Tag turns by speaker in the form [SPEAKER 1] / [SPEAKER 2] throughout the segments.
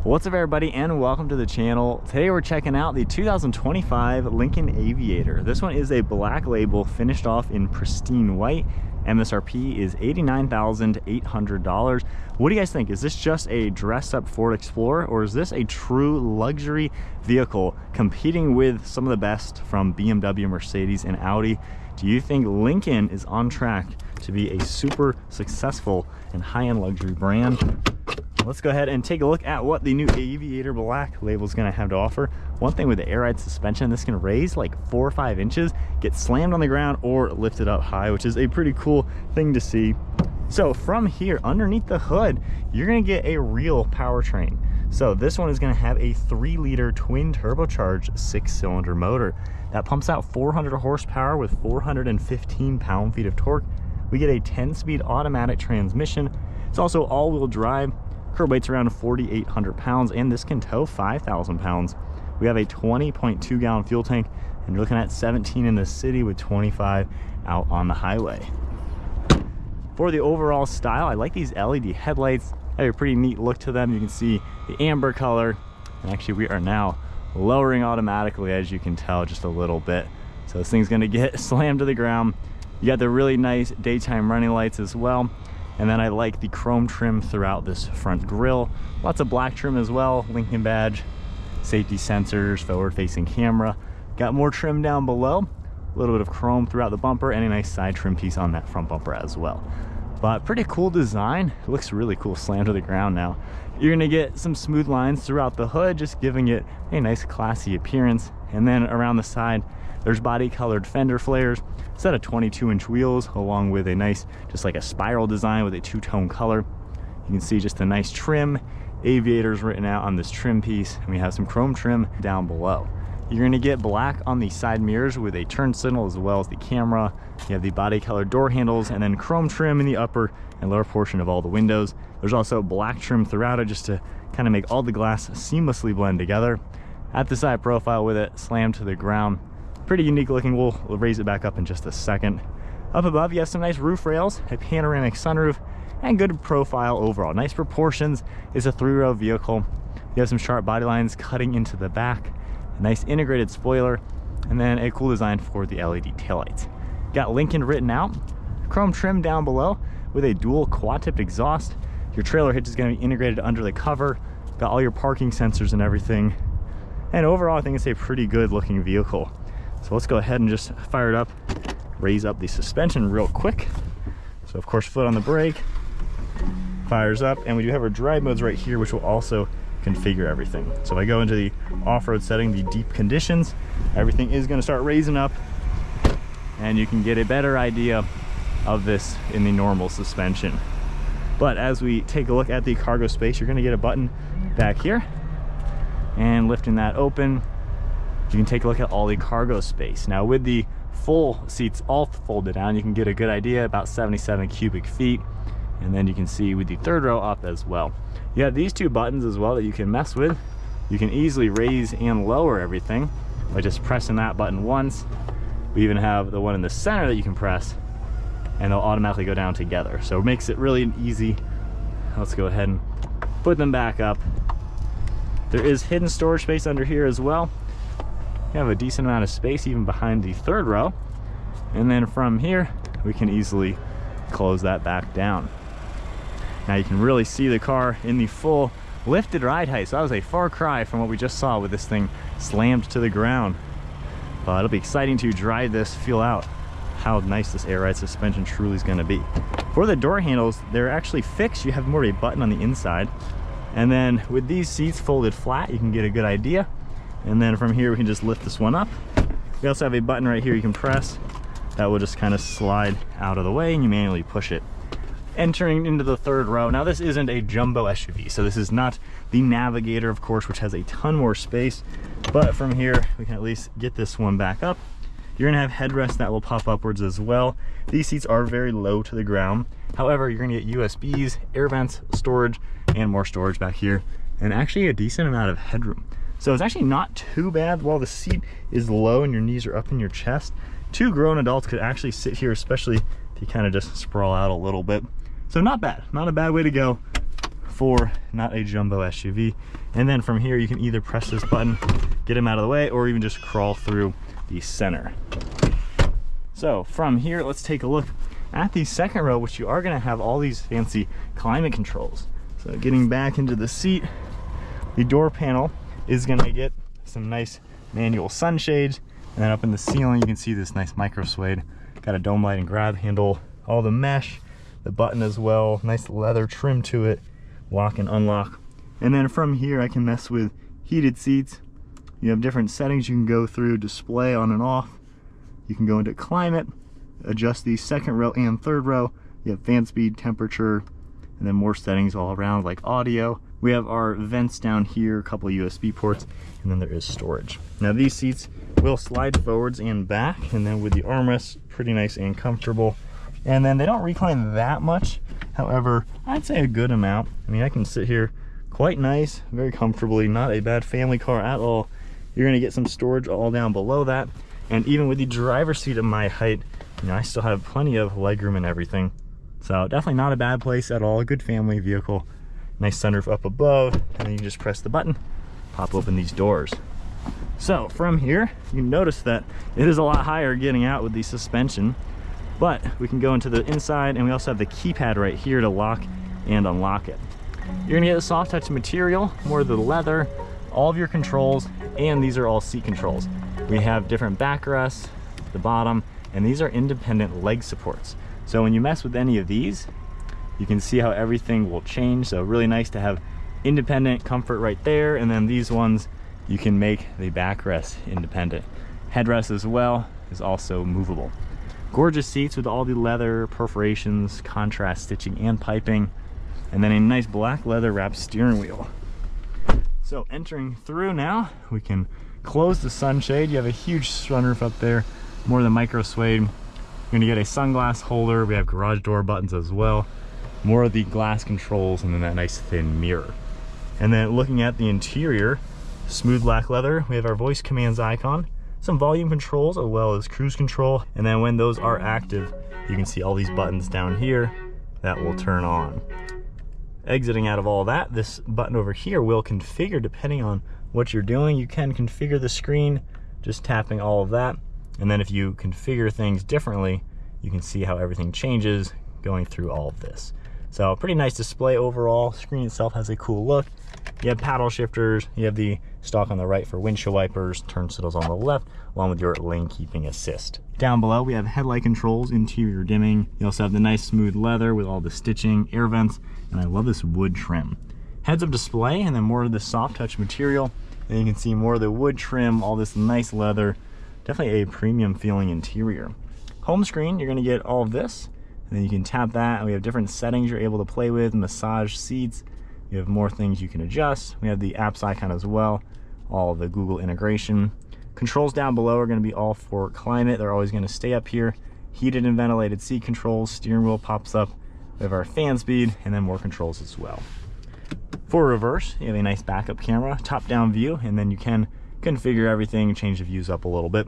[SPEAKER 1] What's up everybody and welcome to the channel. Today we're checking out the 2025 Lincoln Aviator. This one is a black label finished off in pristine white. MSRP is $89,800. What do you guys think? Is this just a dressed up Ford Explorer, or is this a true luxury vehicle competing with some of the best from BMW, Mercedes, and Audi? Do you think Lincoln is on track to be a super successful and high-end luxury brand? Let's go ahead and take a look at what the new Aviator Black Label is going to have to offer. One thing with the air ride suspension, this can raise like 4 or 5 inches, get slammed on the ground or lifted up high, which is a pretty cool thing to see. So from here, underneath the hood, you're going to get a real powertrain. So this one is going to have a 3-liter twin turbocharged 6-cylinder motor that pumps out 400 horsepower with 415 pound-feet of torque. We get a 10-speed automatic transmission. It's also all-wheel drive. Curb weight's around 4,800 pounds, and this can tow 5,000 pounds. We have a 20.2 gallon fuel tank, and you're looking at 17 in the city with 25 out on the highway. For the overall style, I like these LED headlights. They have a pretty neat look to them. You can see the amber color, and actually we are now lowering automatically, as you can tell, just a little bit. So this thing's gonna get slammed to the ground. You got the really nice daytime running lights as well. And then I like the chrome trim throughout this front grille. Lots of black trim as well, Lincoln badge, safety sensors, forward-facing camera. Got more trim down below, a little bit of chrome throughout the bumper, and a nice side trim piece on that front bumper as well. But pretty cool design. It looks really cool, slammed to the ground now. You're gonna get some smooth lines throughout the hood, just giving it a nice classy appearance. And then around the side, there's body colored fender flares, set of 22-inch wheels, along with a nice, just like a spiral design with a two-tone color. You can see just a nice trim. Aviators written out on this trim piece, and we have some chrome trim down below. You're gonna get black on the side mirrors with a turn signal as well as the camera. You have the body colored door handles, and then chrome trim in the upper and lower portion of all the windows. There's also black trim throughout it just to kind of make all the glass seamlessly blend together. At the side profile with it slammed to the ground. Pretty unique looking. We'll raise it back up in just a second. Up above, you have some nice roof rails, a panoramic sunroof, and good profile overall. Nice proportions. It's a 3-row vehicle. You have some sharp body lines cutting into the back, a nice integrated spoiler, and then a cool design for the LED taillights. Got Lincoln written out, chrome trim down below with a dual quad-tipped exhaust. Your trailer hitch is going to be integrated under the cover. Got all your parking sensors and everything. And overall, I think it's a pretty good looking vehicle. So let's go ahead and just fire it up, raise up the suspension real quick. So of course, foot on the brake, fires up, and we do have our drive modes right here, which will also configure everything. So if I go into the off-road setting, the deep conditions, everything is going to start raising up, and you can get a better idea of this in the normal suspension. But as we take a look at the cargo space, you're going to get a button back here, and lifting that open, you can take a look at all the cargo space. Now with the full seats all folded down, you can get a good idea, about 77 cubic feet. And then you can see with the third row up as well. You have these 2 buttons as well that you can mess with. You can easily raise and lower everything by just pressing that button once. We even have the one in the center that you can press, and they'll automatically go down together. So it makes it really easy. Let's go ahead and put them back up. There is hidden storage space under here as well. You have a decent amount of space even behind the third row, and then from here we can easily close that back down. Now you can really see the car in the full lifted ride height, so that was a far cry from what we just saw with this thing slammed to the ground. But it'll be exciting to drive this, feel out how nice this air ride suspension truly is going to be. For the door handles, they're actually fixed. You have more of a button on the inside, and then with these seats folded flat, you can get a good idea. And then from here we can just lift this one up. We also have a button right here you can press that will just kind of slide out of the way, and you manually push it. Entering into the third row, now this isn't a jumbo SUV, so this is not the Navigator, of course, which has a ton more space, but from here we can at least get this one back up. You're gonna have headrests that will pop upwards as well. These seats are very low to the ground. However, you're gonna get USBs, air vents, storage, and more storage back here, and actually a decent amount of headroom. So it's actually not too bad. While the seat is low and your knees are up in your chest, 2 grown adults could actually sit here, especially if you kind of just sprawl out a little bit. So not bad, not a bad way to go. 4x4, not a jumbo SUV. And then from here, you can either press this button, get him out of the way, or even just crawl through the center. So from here, let's take a look at the second row, which you are gonna have all these fancy climate controls. So getting back into the seat, the door panel is gonna get some nice manual sunshades. And then up in the ceiling, you can see this nice micro suede. Got a dome light and grab handle, all the mesh, the button as well, nice leather trim to it, lock and unlock. And then from here, I can mess with heated seats. You have different settings you can go through, display on and off. You can go into climate, adjust the second row and third row. You have fan speed, temperature, and then more settings all around like audio. We have our vents down here, a couple of USB ports, and then there is storage. Now these seats will slide forwards and back, and then with the armrests, pretty nice and comfortable. And then they don't recline that much. However, I'd say a good amount. I mean, I can sit here quite nice, very comfortably, not a bad family car at all. You're gonna get some storage all down below that. And even with the driver's seat at my height, you know, I still have plenty of legroom and everything. So definitely not a bad place at all, a good family vehicle. Nice sunroof up above, and then you just press the button, pop open these doors. So from here, you notice that it is a lot higher getting out with the suspension, but we can go into the inside, and we also have the keypad right here to lock and unlock it. You're gonna get a soft touch material, more of the leather, all of your controls, and these are all seat controls. We have different backrests at the bottom, and these are independent leg supports. So when you mess with any of these, you can see how everything will change. So really nice to have independent comfort right there, and then these ones, you can make the backrest independent. Headrest as well is also movable. Gorgeous seats with all the leather perforations, contrast stitching and piping, and then a nice black leather wrapped steering wheel. So entering through now, we can close the sunshade. You have a huge sunroof up there, more than micro suede. You're gonna get a sunglass holder. We have garage door buttons as well. More of the glass controls, and then that nice thin mirror. And then looking at the interior, smooth black leather. We have our voice commands icon, some volume controls as well as cruise control. And then when those are active, you can see all these buttons down here that will turn on. Exiting out of all that, this button over here will configure depending on what you're doing. You can configure the screen just tapping all of that. And then if you configure things differently, you can see how everything changes going through all of this. So pretty nice display overall. Screen itself has a cool look. You have paddle shifters, you have the stalk on the right for windshield wipers, turn signals on the left, along with your lane keeping assist. Down below, we have headlight controls, interior dimming. You also have the nice smooth leather with all the stitching, air vents, and I love this wood trim. Heads-up display, and then more of the soft touch material. And you can see more of the wood trim, all this nice leather. Definitely a premium feeling interior. Home screen, you're gonna get all of this, and then you can tap that, and we have different settings you're able to play with, massage seats. You have more things you can adjust. We have the apps icon as well, all of the Google integration. Controls down below are gonna be all for climate. They're always gonna stay up here. Heated and ventilated seat controls, steering wheel pops up. We have our fan speed, and then more controls as well. For reverse, you have a nice backup camera, top-down view, and then you can configure everything, change the views up a little bit.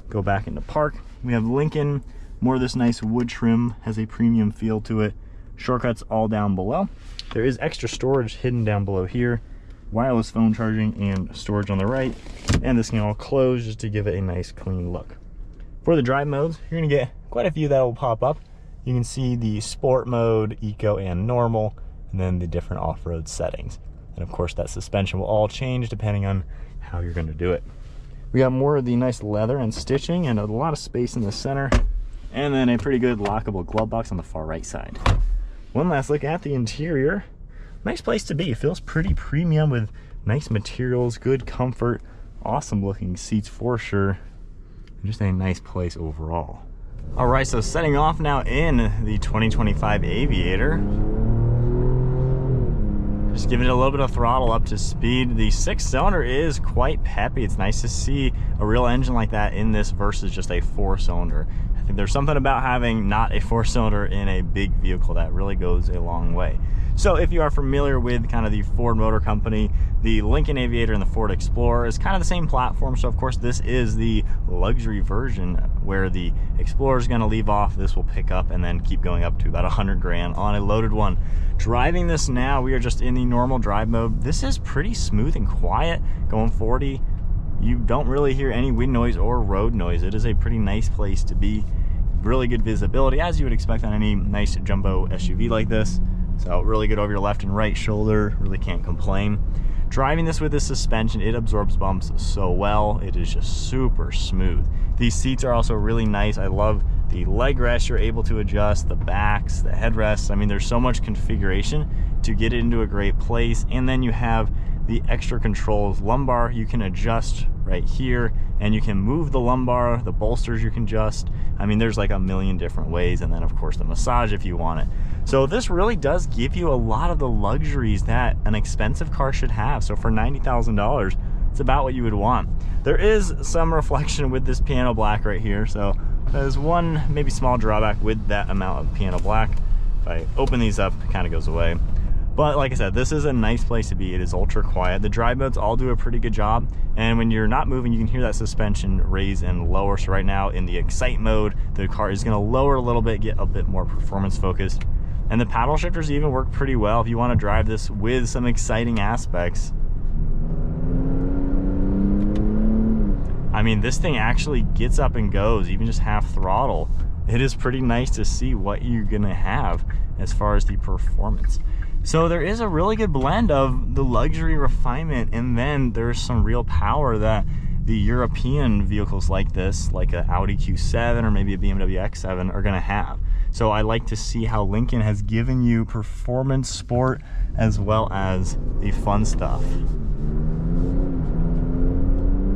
[SPEAKER 1] Go back into park. We have Lincoln, more of this nice wood trim, has a premium feel to it. Shortcuts all down below. There is extra storage hidden down below here. Wireless phone charging and storage on the right. And this can all close just to give it a nice clean look. For the drive modes, you're gonna get quite a few that will pop up. You can see the sport mode, eco, and normal, and then the different off-road settings. And of course that suspension will all change depending on how you're gonna do it. We got more of the nice leather and stitching and a lot of space in the center, and then a pretty good lockable glove box on the far right side. One last look at the interior. Nice place to be. It feels pretty premium with nice materials, good comfort, awesome looking seats for sure. Just a nice place overall. All right, so setting off now in the 2025 Aviator. Just giving it a little bit of throttle up to speed. The 6-cylinder is quite peppy. It's nice to see a real engine like that in this versus just a 4-cylinder. I think there's something about having not a 4-cylinder in a big vehicle that really goes a long way. So if you are familiar with kind of the Ford Motor Company, the Lincoln Aviator and the Ford Explorer is kind of the same platform. So of course this is the luxury version where the Explorer is going to leave off. This will pick up and then keep going up to about 100 grand on a loaded one. Driving this now, we are just in the normal drive mode. This is pretty smooth and quiet. Going 40, you don't really hear any wind noise or road noise. It is a pretty nice place to be. Really good visibility, as you would expect on any nice jumbo SUV like this. So really good over your left and right shoulder, really can't complain. Driving this with the suspension, it absorbs bumps so well. It is just super smooth. These seats are also really nice. I love the leg rest you're able to adjust, the backs, the headrests. I mean, there's so much configuration to get it into a great place. And then you have the extra controls. Lumbar you can adjust right here, and you can move the lumbar, the bolsters you can adjust. I mean, there's like a million different ways, and then of course the massage if you want it. So this really does give you a lot of the luxuries that an expensive car should have. So for $90,000, it's about what you would want. There is some reflection with this piano black right here, so there's one maybe small drawback with that amount of piano black. If I open these up, it kind of goes away. But like I said, this is a nice place to be. It is ultra quiet. The drive modes all do a pretty good job. And when you're not moving, you can hear that suspension raise and lower. So right now in the Excite mode, the car is gonna lower a little bit, get a bit more performance focused. And the paddle shifters even work pretty well if you wanna drive this with some exciting aspects. I mean, this thing actually gets up and goes, even just half throttle. It is pretty nice to see what you're gonna have as far as the performance. So there is a really good blend of the luxury refinement, and then there's some real power that the European vehicles like this, like an Audi Q7 or maybe a BMW X7, are gonna have. So I like to see how Lincoln has given you performance, sport, as well as the fun stuff.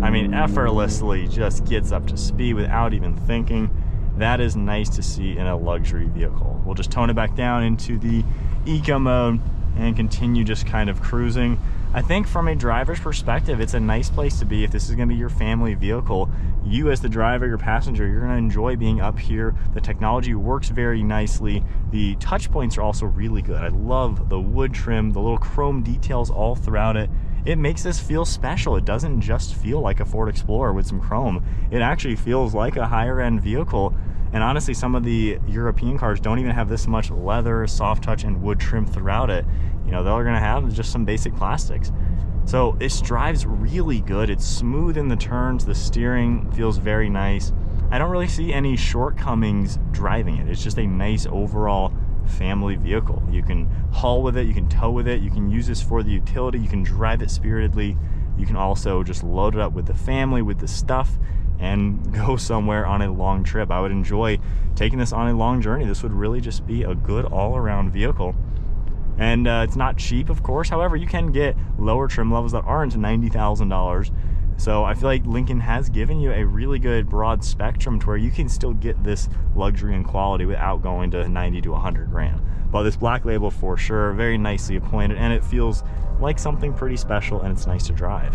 [SPEAKER 1] I mean, effortlessly just gets up to speed without even thinking. That is nice to see in a luxury vehicle. We'll just tone it back down into the eco mode and continue just kind of cruising. I think from a driver's perspective, it's a nice place to be. If this is gonna be your family vehicle, you as the driver, your passenger, you're gonna enjoy being up here. The technology works very nicely. The touch points are also really good. I love the wood trim, the little chrome details all throughout it. It makes this feel special. It doesn't just feel like a Ford Explorer with some chrome. It actually feels like a higher end vehicle. And honestly, some of the European cars don't even have this much leather, soft touch, and wood trim throughout it. You know, they're gonna have just some basic plastics. So it drives really good. It's smooth in the turns. The steering feels very nice. I don't really see any shortcomings driving it. It's just a nice overall family vehicle. You can haul with it, you can tow with it, you can use this for the utility, you can drive it spiritedly. You can also just load it up with the family, with the stuff, and go somewhere on a long trip. I would enjoy taking this on a long journey. This would really just be a good all-around vehicle. And it's not cheap, of course. However, you can get lower trim levels that aren't $90,000. So I feel like Lincoln has given you a really good broad spectrum to where you can still get this luxury and quality without going to 90 to 100 grand. But this Black Label for sure, very nicely appointed, and it feels like something pretty special, and it's nice to drive.